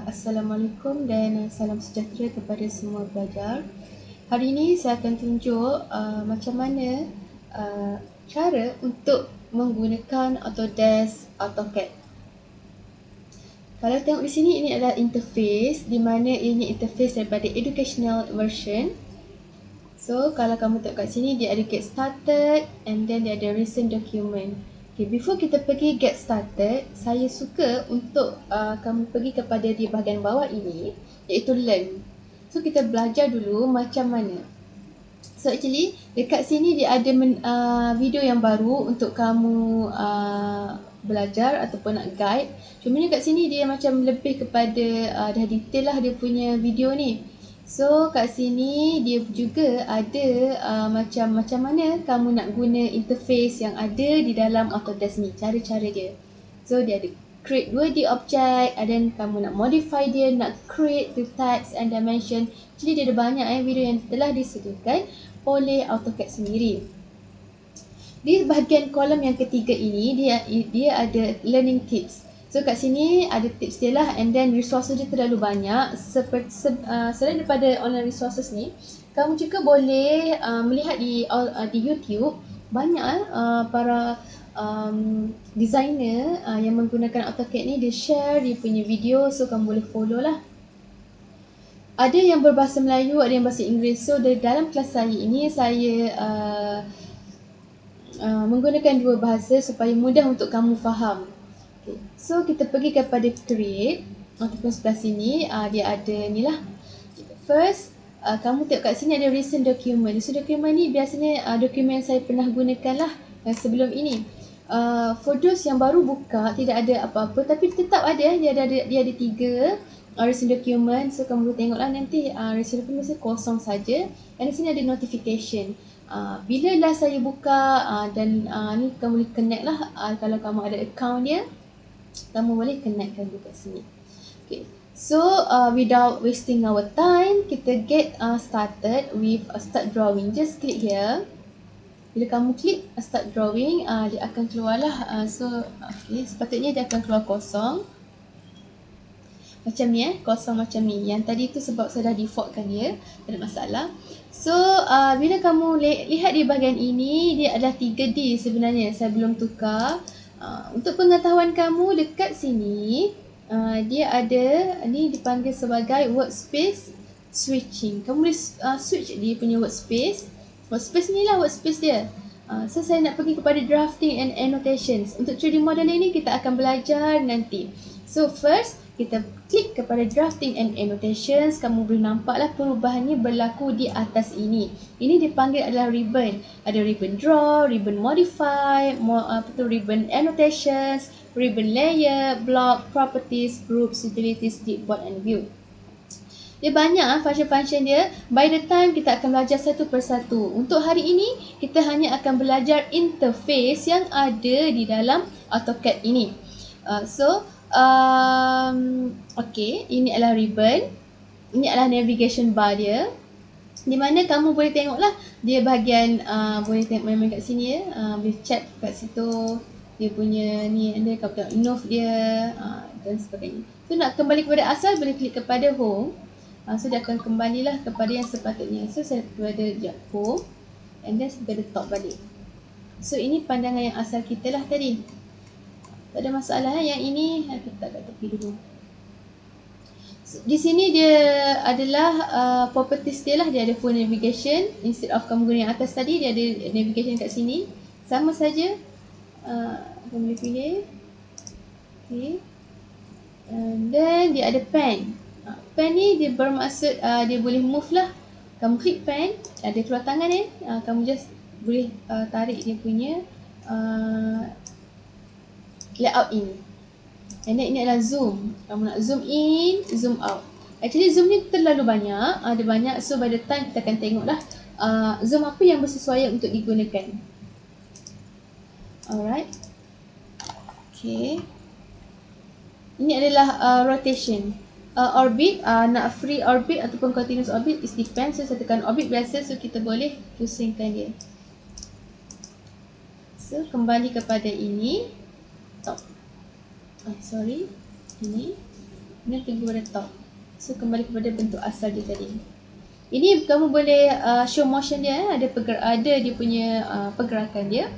Assalamualaikum dan salam sejahtera kepada semua pelajar. Hari ini saya akan tunjuk macam mana cara untuk menggunakan Autodesk AutoCAD. Kalau tengok di sini, ini adalah interface, di mana ini interface daripada educational version. So, kalau kamu tengok kat sini, dia ada get started and then dia ada recent document. Okay, before kita pergi get started, saya suka untuk kamu pergi kepada di bahagian bawah ini, iaitu learn. So, kita belajar dulu macam mana. So, actually, dekat sini dia ada video yang baru untuk kamu belajar ataupun nak guide. Cumanya kat sini dia macam lebih kepada dah detail lah dia punya video ni. So kat sini dia juga ada macam mana kamu nak guna interface yang ada di dalam Autodesk ni, cara-cara dia. So dia ada create 2D object, dan kamu nak modify dia, nak create the text and dimension. Jadi dia ada banyak video yang telah disediakan oleh AutoCAD sendiri. Di bahagian kolom yang ketiga ini dia ada learning tips. So kat sini ada tips dia lah, and then resources dia terlalu banyak. Selain daripada online resources ni, kamu juga boleh melihat di YouTube banyak para designer yang menggunakan AutoCAD ni, dia share dia punya video, so kamu boleh follow lah. Ada yang berbahasa Melayu, ada yang bahasa Inggeris. So dalam kelas saya ini, saya menggunakan dua bahasa supaya mudah untuk kamu faham. Okay. So kita pergi kepada create ataupun sebelah sini dia ada ni lah. First kamu tengok kat sini ada recent document. Recent document ni biasanya dokumen yang saya pernah gunakan lah sebelum ini. For those yang baru buka, tidak ada apa-apa, tapi tetap ada, dia ada 3 recent document. So kamu boleh tengok lah nanti recent document saya kosong saja. Dan di sini ada notification. Bila lah saya buka dan ni kamu boleh connect lah, kalau kamu ada account dia, kamu boleh connectkan juga sini. Okay. So without wasting our time, kita get started with start drawing. Just click here. Bila kamu klik start drawing, dia akan keluar lah. Okay, sepatutnya dia akan keluar kosong. Macam ni kosong macam ni. Yang tadi tu sebab saya dah defaultkan dia, tak ada masalah. So bila kamu lihat di bahagian ini, dia adalah 3D sebenarnya, saya belum tukar. Untuk pengetahuan kamu, dekat sini dia ada, ni dipanggil sebagai workspace switching. Kamu boleh switch dia punya workspace. Workspace ni lah workspace dia. So saya nak pergi kepada drafting and annotations. Untuk 3D modeling ni kita akan belajar nanti. So first kita klik kepada drafting and annotations. Kamu boleh nampaklah perubahannya berlaku di atas ini. Ini dipanggil adalah ribbon. Ada ribbon draw, ribbon modify, ribbon annotations, ribbon layer, block, properties, groups, utilities, clipboard and view. Dia banyak function-function dia. By the time kita akan belajar satu persatu. Untuk hari ini kita hanya akan belajar interface yang ada di dalam AutoCAD ini. Okay, ini adalah ribbon. Ini adalah navigation bar dia, di mana kamu boleh tengoklah dia bahagian boleh tengok main-main kat sini ya. Boleh check kat situ dia punya ni, ada kamu tengok note dia dan sebagainya. So nak kembali kepada asal, boleh klik kepada home. So dia akan kembalilah kepada yang sepatutnya. So saya kepada home and then kepada top balik. So ini pandangan yang asal kita lah tadi. Tak ada masalah. Yang ini kita tak kat tepi dulu. Di sini dia adalah properties dia lah. Dia ada full navigation. Instead of kamu guna yang atas tadi, dia ada navigation kat sini. Sama saja. Kamu boleh pilih. Okay. And then dia ada pen. Pen ni dia bermaksud dia boleh move lah. Kamu klik pen, ada keluar tangan ni. Kamu just boleh tarik dia punya layout ini. And then ini adalah zoom. Kamu nak zoom in, zoom out. Actually zoom ni terlalu banyak, ada banyak. So by the time kita akan tengok lah zoom apa yang bersesuaian untuk digunakan. Alright. Okay. Ini adalah rotation. Orbit, nak free orbit ataupun continuous orbit, it depends. So saya tekan orbit biasa, so kita boleh pusingkan dia. So kembali kepada ini top. Sorry, ini Kemudian pergi kepada top. So kembali kepada bentuk asal dia tadi. Ini kamu boleh show motion dia, ada dia punya pergerakan dia.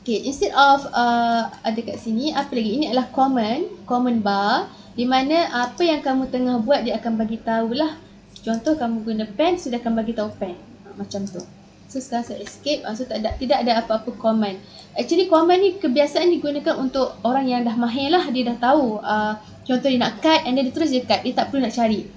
Okay, instead of ada kat sini, apa lagi? Ini adalah common bar, di mana apa yang kamu tengah buat dia akan bagi tahulah. Contoh kamu guna pen, sudah akan bagi tahu pen. Macam tu. So sekarang saya escape, so tidak ada apa-apa command. Actually command ni kebiasaan digunakan untuk orang yang dah mahir lah, dia dah tahu. Contoh dia nak cut and then dia terus dia cut, dia tak perlu nak cari.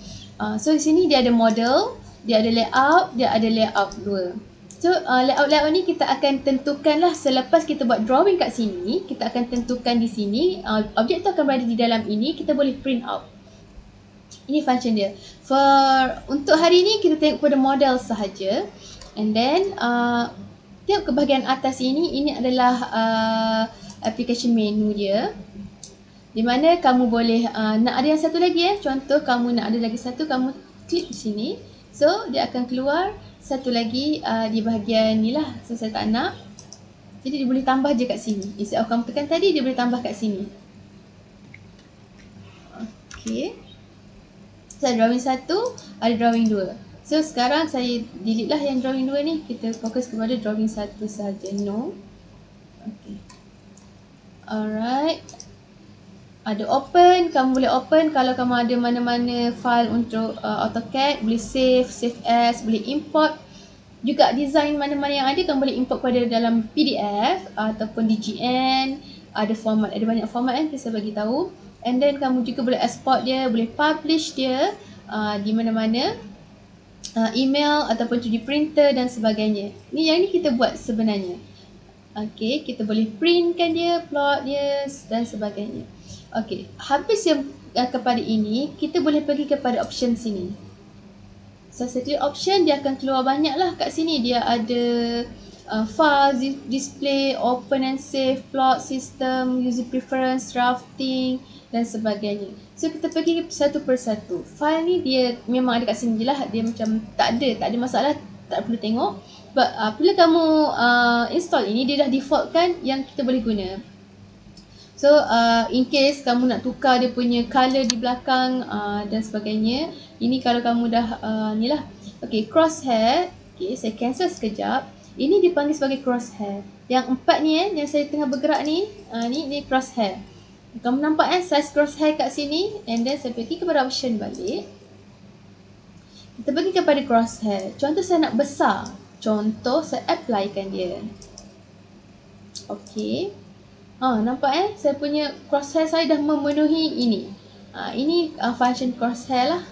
So di sini dia ada model, dia ada layout, dia ada layout dua. So layout ni kita akan tentukanlah selepas kita buat drawing kat sini, kita akan tentukan di sini, objek tu akan berada di dalam ini, kita boleh print out. Ini function dia. Untuk hari ni kita tengok pada model sahaja. And then tengok ke bahagian atas ini adalah application menu dia. Di mana kamu boleh nak ada yang satu lagi contoh kamu nak ada lagi satu, kamu klik di sini. So dia akan keluar satu lagi di bahagian ni lah. So saya tak nak. Jadi dia boleh tambah je kat sini. Instead of kamu tekan tadi, dia boleh tambah kat sini. Okay. So drawing 1, ada drawing 2. So sekarang saya delete lah yang drawing 2 ni. Kita fokus kepada drawing 1 sahaja. No. Okay. Alright. Ada open, kamu boleh open kalau kamu ada mana-mana file untuk AutoCAD, boleh save as, boleh import. Juga design mana-mana yang ada, kamu boleh import pada dalam PDF ataupun DGN, ada format, ada banyak format saya bagi tahu. And then kamu juga boleh export dia, boleh publish dia di mana-mana, email ataupun to di printer dan sebagainya. Yang ni kita buat sebenarnya. Okay, kita boleh printkan dia, plot dia dan sebagainya. Okay, habis yang kepada ini, kita boleh pergi kepada option sini. So saya klik option, dia akan keluar banyak lah kat sini. Dia ada file, display, open and save, plot, system, user preference, drafting dan sebagainya. So kita pergi satu persatu. File ni dia memang ada kat sini je lah. Dia macam tak ada masalah, tak perlu tengok. But bila kamu install ini, dia dah defaultkan yang kita boleh guna. So in case kamu nak tukar dia punya color di belakang dan sebagainya, ini kalau kamu dah ni lah. Okay, crosshair. Okay, saya cancel sekejap. Ini dipanggil sebagai crosshair. Yang 4 ni yang saya tengah bergerak ni, ni crosshair. Kamu nampak size crosshair kat sini. And then saya pergi kepada option balik. Kita pergi kepada crosshair. Contoh saya nak besar. Contoh saya applykan dia. Okay. Nampak saya punya crosshair saya dah memenuhi ini. Ini function crosshair lah.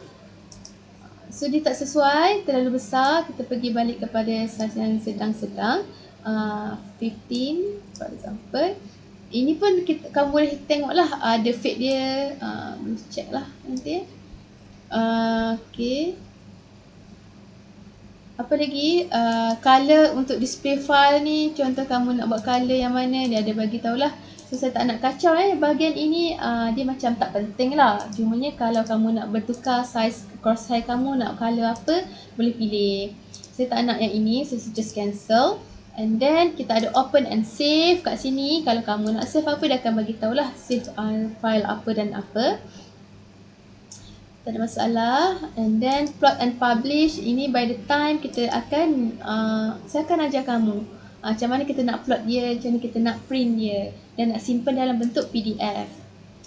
So dia tak sesuai, terlalu besar. Kita pergi balik kepada size yang sedang-sedang. 15 for example. Ini pun kamu boleh tengok lah ada fade dia. Boleh check lah nanti. Okay. Apa lagi? Color untuk display file ni, contoh kamu nak buat color yang mana, dia ada bagi tahulah. So saya tak nak kacau bahagian ini, dia macam tak penting lah. Cumanya kalau kamu nak bertukar size crosshair kamu, nak color apa, boleh pilih. Saya tak nak yang ini, saya just cancel. And then kita ada open and save kat sini. Kalau kamu nak save apa, dia akan bagi tahulah save file apa dan apa. Tak ada masalah. And then plot and publish. Ini by the time kita akan saya akan ajar kamu macam mana kita nak plot dia, macam mana kita nak print dia dan nak simpan dalam bentuk PDF.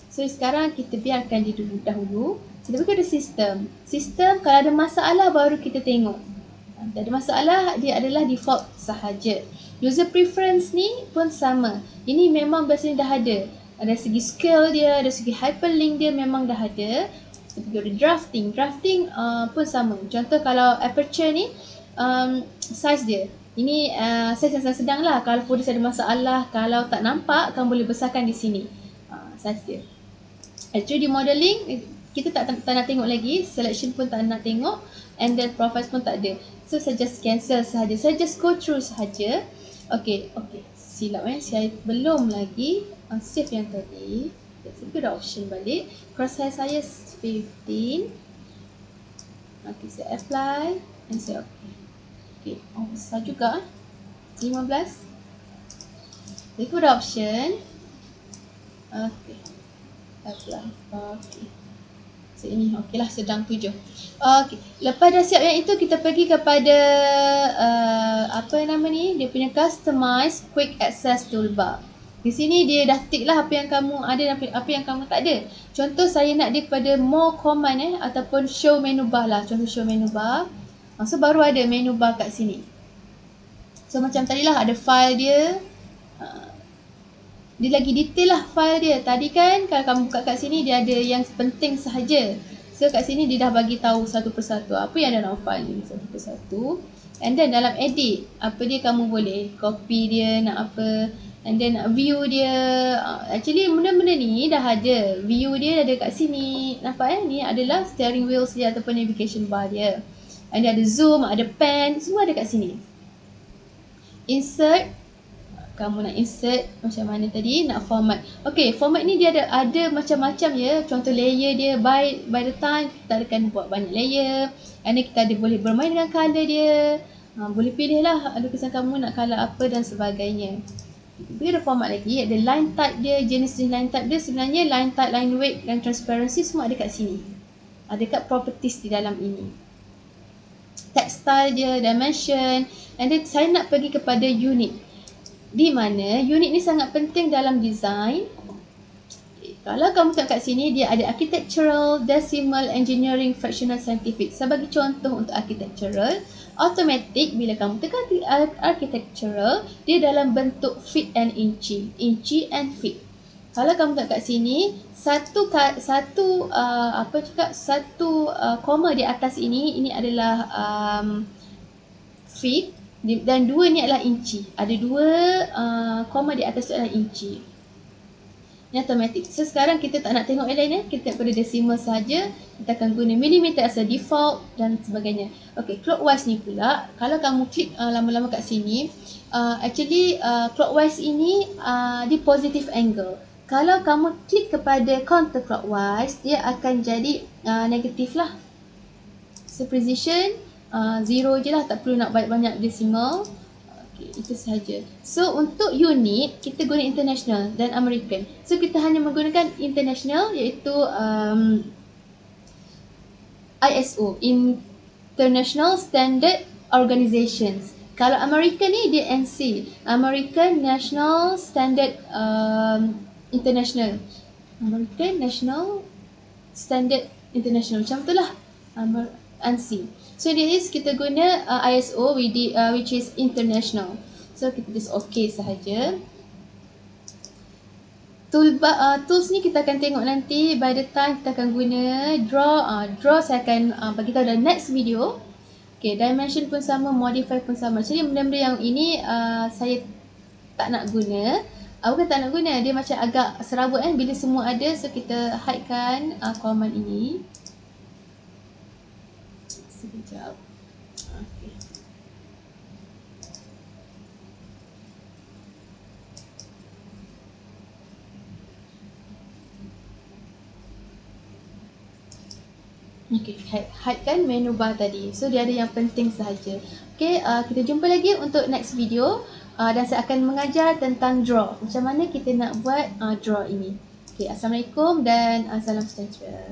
So sekarang kita biarkan dia dahulu. Kita pergi ke sistem. Sistem kalau ada masalah baru kita tengok. Tak ada masalah, dia adalah default sahaja. User preference ni pun sama. Ini memang biasanya dah ada. Dari segi scale dia, dari segi hyperlink dia memang dah ada. Kita pergi drafting. Drafting pun sama. Contoh kalau aperture ni, size dia. Ini size yang sedang lah. Kalau folders ada masalah, kalau tak nampak, kamu boleh besarkan di sini. Size dia. Actually di modeling, kita tak nak tengok lagi. Selection pun tak nak tengok. And then profiles pun tak ada. So saya just cancel sahaja. Saya just go through sahaja. Okay. Silap saya belum lagi save yang tadi. Saya dah option balik. Crosshair saya 15. Okay, saya apply and saya okay. Besar juga 15. Saya dah option. Okay. Apply. Okey. So ini okeylah, sedang 7. Okey. Lepas dah siap yang itu, kita pergi kepada apa nama ni? Dia punya customize quick access toolbar. Di sini dia dah tick lah apa yang kamu ada dan apa yang kamu tak ada. Contoh saya nak dia kepada more command ataupun show menu bar lah. Contoh show menu bar. So baru ada menu bar kat sini. So macam tadi lah, ada file dia. Dia lagi detail lah file dia. Tadi kan kalau kamu buka kat sini, dia ada yang penting sahaja. So kat sini dia dah bagi tahu satu persatu apa yang dalam file ni, satu persatu. And then dalam edit, apa dia kamu boleh copy dia, nak apa. And then view dia. Actually benda-benda ni dah ada. View dia ada kat sini. Nampak ni adalah steering wheels dia ataupun navigation bar dia. And dia ada zoom, ada pan, semua ada kat sini. Insert. Kamu nak insert macam mana tadi, nak format. Okay, format ni dia ada macam-macam ya. Contoh layer dia by the time kita akan buat banyak layer. And then kita ada boleh bermain dengan color dia. Boleh pilih lah lukisan kamu nak color apa dan sebagainya. Dia ada format lagi, ada line type dia, jenis line type dia. Sebenarnya line type, line weight dan transparency semua ada kat sini. Ada kat properties di dalam ini. Text style dia, dimension. And then saya nak pergi kepada unit. Di mana unit ni sangat penting dalam design. Kalau kamu tengok kat sini, dia ada architectural, decimal, engineering, fractional, scientific. Sebagai contoh untuk architectural, automatic bila kamu tekan architectural, dia dalam bentuk feet and inci and feet. Kalau kamu tengok kat sini, satu koma di atas ini adalah feet. Dan dua ni adalah inci. Ada dua koma di atas tu adalah inci. Ini automatic. So sekarang kita tak nak tengok yang lain kita tengok pada decimal saja. Kita akan guna millimeter as a default dan sebagainya. Okay, clockwise ni pula, kalau kamu klik lama-lama kat sini, actually clockwise ini di positive angle. Kalau kamu klik kepada counterclockwise, dia akan jadi negatif lah. So precision 0 je lah, tak perlu nak banyak-banyak decimal. Okay, itu sahaja. So untuk unit, kita guna international dan American. So kita hanya menggunakan international, iaitu ISO, International Standard Organizations. Kalau American ni dia NC, American National Standard International. American National Standard International, macam tu lah, ANSI. So this kita guna ISO which is international. So kita just okay sahaja. Tools ni kita akan tengok nanti by the time kita akan guna draw. Draw saya akan bagi tahu dalam next video. Okay, dimension pun sama, modify pun sama. Jadi benda-benda yang ini saya tak nak guna. Bukan tak nak guna, dia macam agak serabut bila semua ada. So kita hidekan command ini. Sekejap. Okay. Okay, hidekan menu bar tadi. So dia ada yang penting sahaja. Okay, kita jumpa lagi untuk next video. Dan saya akan mengajar tentang draw. Macam mana kita nak buat draw ini. Okay, Assalamualaikum dan salam sejahtera.